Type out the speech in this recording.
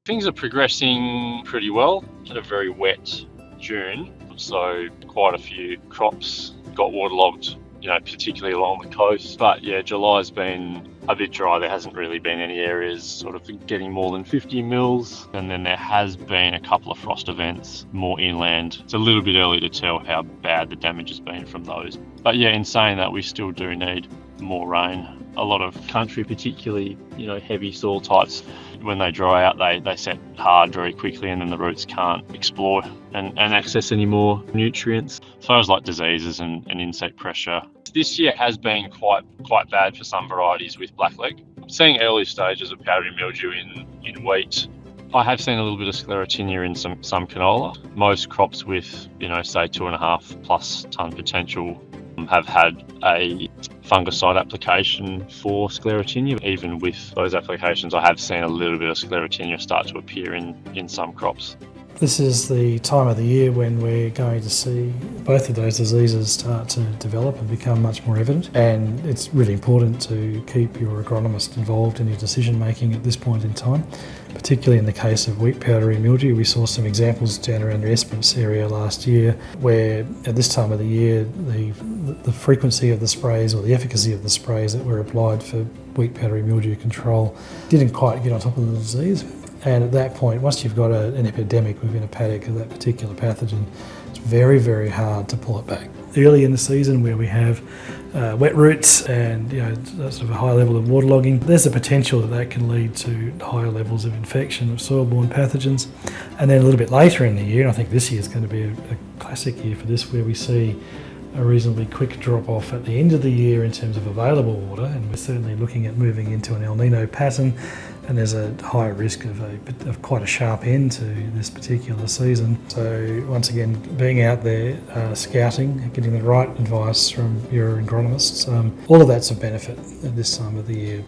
Things are progressing pretty well. Had a very wet June, so quite a few crops got waterlogged, particularly along the coast. But yeah, July's been a bit dry. There hasn't really been any areas sort of getting more than 50 mils. And then there has been a couple of frost events more inland. It's a little bit early to tell how bad the damage has been from those. But yeah, in saying that, we still do need more rain. A lot of country, particularly, heavy soil types, when they dry out, they set hard very quickly, and then the roots can't explore and access any more nutrients. As far as like diseases and insect pressure, this year has been quite bad for some varieties with blackleg. I'm seeing early stages of powdery mildew in wheat. I have seen a little bit of Sclerotinia in some canola. Most crops with, say 2.5 plus tonne potential have had a fungicide application for Sclerotinia. Even with those applications, I have seen a little bit of Sclerotinia start to appear in some crops. This is the time of the year when we're going to see both of those diseases start to develop and become much more evident, and it's really important to keep your agronomist involved in your decision making at this point in time. Particularly in the case of wheat powdery mildew, we saw some examples down around the Esperance area last year where at this time of the year the frequency of the sprays or the efficacy of the sprays that were applied for wheat powdery mildew control didn't quite get on top of the disease. And at that point, once you've got an epidemic within a paddock of that particular pathogen, it's very, very hard to pull it back. Early in the season, where we have wet roots and sort of a high level of waterlogging, there's a potential that can lead to higher levels of infection of soil-borne pathogens. And then a little bit later in the year, and I think this year is going to be a classic year for this, where we see a reasonably quick drop-off at the end of the year in terms of available water, and we're certainly looking at moving into an El Nino pattern, and there's a high risk of quite a sharp end to this particular season. So once again, being out there, scouting, getting the right advice from your agronomists, all of that's a benefit at this time of the year.